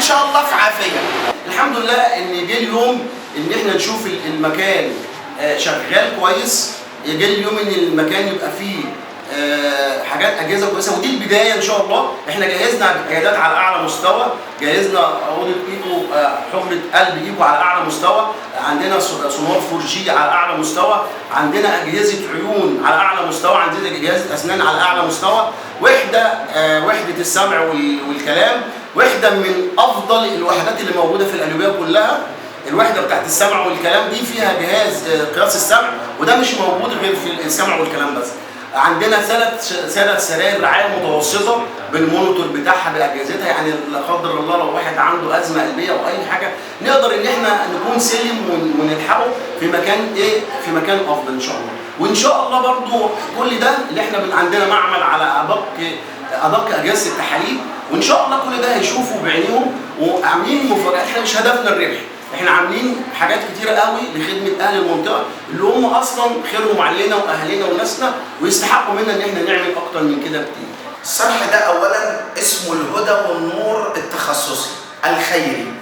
شاء الله في عافيه. الحمد لله ان جه اليوم ان احنا نشوف المكان شغال كويس، جه اليوم ان المكان يبقى فيه حاجات اجهزه كويسه، ودي البدايه ان شاء الله. احنا جهزنا عيادات على اعلى مستوى، جهزنا اوضه ايكو، حجره قلب ايكو على اعلى مستوى، عندنا سونار 4G على اعلى مستوى، عندنا اجهزه عيون على اعلى مستوى، عندنا اجهزه اسنان على اعلى مستوى، وحده السمع والكلام، وحده من افضل الوحدات اللي موجوده في القليوبيه كلها. الوحده بتاعت السمع والكلام دي فيها جهاز قياس السمع، وده مش موجود غير في السمع والكلام بس. عندنا ثلاث سراير رعايه متوسطه بالمونيتور بتاعها باجهزتها، يعني لا قدر الله لو واحد عنده ازمه قلبيه او اي حاجه نقدر ان احنا نكون سلم ونلحقه في مكان في مكان افضل ان شاء الله. وان شاء الله برضو كل ده اللي احنا عندنا معمل على ادق اجهزه التحاليل، وان شاء الله كل ده هيشوفوا بعينيهم، وعاملين مفاجات. احنا مش هدفنا الربح، احنا عاملين حاجات كتيره قوي لخدمه اهل المنطقه اللي هم اصلا خيرهم علينا واهالينا وناسنا، ويستحقوا منا ان احنا نعمل اكتر من كده بكتير. الصرح ده اولا اسمه الهدى والنور التخصصي الخيري.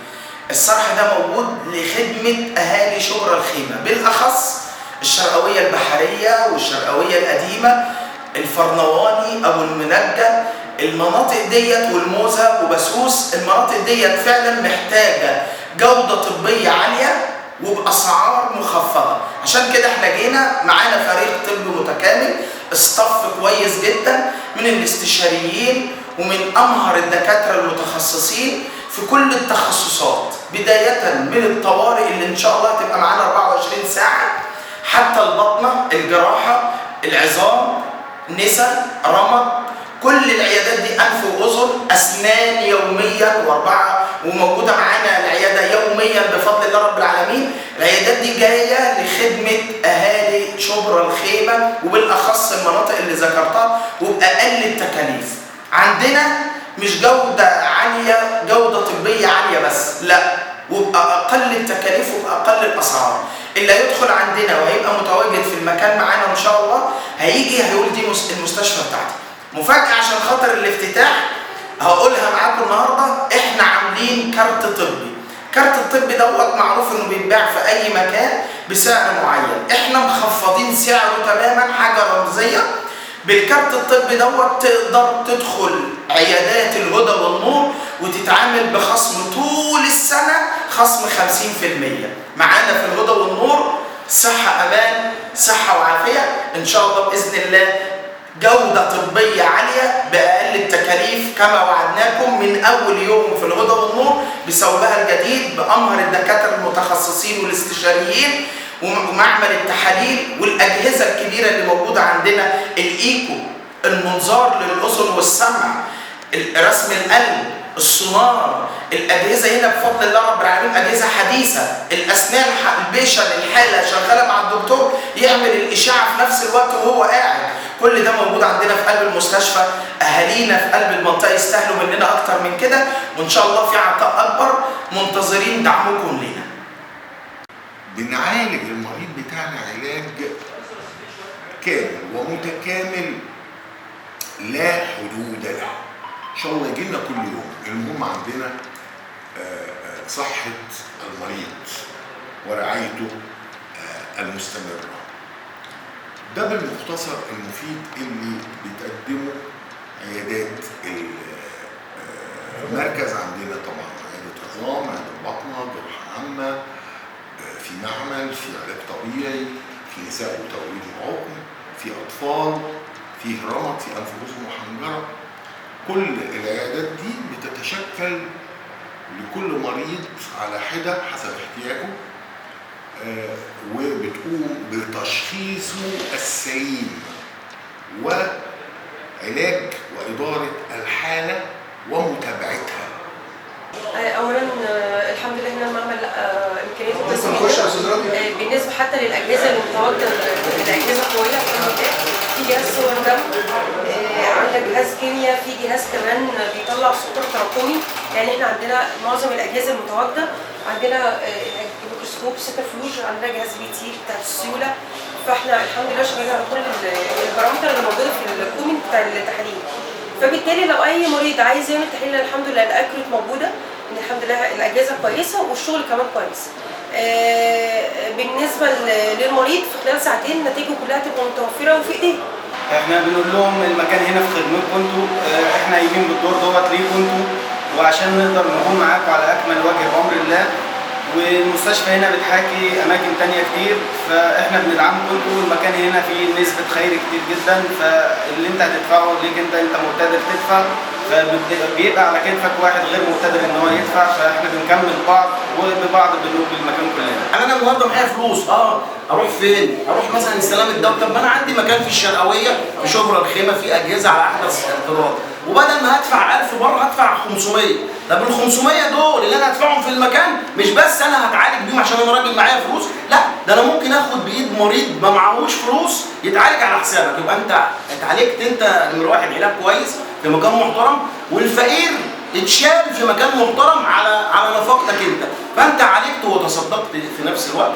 الصرح ده موجود لخدمه اهالي شبرا الخيمه، بالاخص الشرقاويه البحريه والشرقاويه القديمه، الفرنواني او المنجه، المناطق ديت والموزه وبسوس. المناطق ديت فعلا محتاجه جودة طبية عالية وبأسعار مخفضة. عشان كده احنا جينا معانا فريق طبي متكامل، استاف كويس جدا من الاستشاريين ومن أمهر الدكاترة المتخصصين في كل التخصصات، بداية من الطوارئ اللي إن شاء الله هتبقى معانا 24 ساعة، حتى البطنة، الجراحة، العظام، نسا، رمد، كل العيادات دي، أنف وأذن، أسنان يوميا وموجودة معانا العيادة يوميا بفضل الله رب العالمين. العيادات دي جاية لخدمة أهالي شبرا الخيمة وبالأخص المناطق اللي ذكرتها وبأقل التكاليف. عندنا مش جودة عالية، جودة طبية عالية بس، لا، وبأقل التكاليف وبأقل الأسعار. اللي هيدخل عندنا وهيبقى متواجد في المكان معانا إن شاء الله هيقول دي المستشفى بتاعتي. مفاجأة عشان خاطر الافتتاح هقولها معاكم النهارده، احنا عاملين كارت طبي. كارت الطبي دوت معروف انه بيتباع في اي مكان بسعر معين، احنا مخفضين سعره تماما، حاجه رمزيه. بالكارت الطبي دوت تقدر تدخل عيادات الهدى والنور وتتعامل بخصم طول السنه، خصم 50% معانا في الهدى والنور. صحه امان، صحه وعافيه ان شاء الله باذن الله، جودة طبية عالية بأقل التكاليف كما وعدناكم من أول يوم في الهدى والنور بثوبها الجديد بأمهر الدكاترة المتخصصين والاستشاريين ومعمل التحاليل والأجهزة الكبيرة اللي موجودة عندنا، الإيكو، المنظار للأذن والسمع، رسم القلب، السونار، الأجهزة هنا بفضل الله رب العالمين أجهزة حديثة، الأسنان، البيشن، الحالة شغالة مع الدكتور يعمل الإشاعة في نفس الوقت وهو قاعد. كل ده موجود عندنا في قلب المستشفى. أهالينا في قلب المنطقة يستاهلوا مننا أكتر من كده، وإن شاء الله في عطاء أكبر، منتظرين دعمكم لنا. بنعالج المريض بتاعنا علاج كامل ومتكامل لا حدود له. إن شاء الله يجيلنا كل يوم. المهم عندنا صحة المريض ورعايته المستمرة. ده بالمختصر المفيد اللي بتقدمه عيادات المركز عندنا. طبعا عيادة عظام، عيادة بطنة، جراحة عامة، في معمل، في علاج طبيعي، في نساء وتوليد العقم، في أطفال، في رمد، في أنف وأذن وحنجرة. كل العيادات دي بتتشكل لكل مريض على حدة حسب احتياجه، وبتقوم بتشخيصه السليم وعلاج وإدارة الحالة ومتابعتها. اولا الحمد لله ان المعمل امكانياته كويسه بالنسبه حتى للاجهزه اللي متواجده، الاجهزه قويه الحمد لله. في جهاز صور دم، عندنا جهاز كيمياء، في جهاز كمان بيطلع سكر تراكمي. يعني احنا عندنا معظم الاجهزه المتواجده، عندنا الميكروسكوب سنترفيوج، عندنا جهاز بي تي بتاع السيوله. فاحنا الحمد لله شغالين على كل البارامتر اللي موجوده في الكومنت بتاع التحاليل. فبالتالي لو اي مريض عايز يعمل تحليل الحمد لله الاكيوريت موجوده، ان الحمد لله الاجهزه كويسه والشغل كمان كويس. بالنسبه للمريض في خلال ساعتين نتائجه كلها تبقى متوفره وفي ايديه. احنا بنقول لهم المكان هنا في خدمتكم انتوا، احنا قايمين بالدور دوت ليكم انتوا، وعشان نقدر نكون معاكم على اكمل وجه بامر الله. والمستشفى هنا بتحاكي اماكن تانية كتير، فاحنا بندعمكم انتوا، والمكان هنا فيه نسبه خير كتير جدا، فاللي انت هتدفعه ليك انت مقتدر تدفع، فبيبقى على كتفك واحد غير مقتدر ان هو يدفع، فاحنا بنكمل بعض وببعض بنوب المكان كلنا. انا النهارده معايا فلوس، اروح فين؟ اروح مثلا استلام الدواء. طب ما انا عندي مكان في الشرقاويه في شبرا الخيمه فيه اجهزه على احدث الاختراع، وبدل ما هدفع 1000 بره هدفع 500. طب ال 500 دول اللي انا هدفعهم في المكان مش بس انا هتعالج بيهم عشان انا راجل معايا فلوس، لا ده انا ممكن اخد بايد مريض ما معهوش فلوس يتعالج على حسابك. يبقى انت اتعالجت انت نمره واحد علاج كويس في مكان محترم، والفقير اتشال في مكان محترم على نفقتك انت، فانت عالجت وتصدقت في نفس الوقت.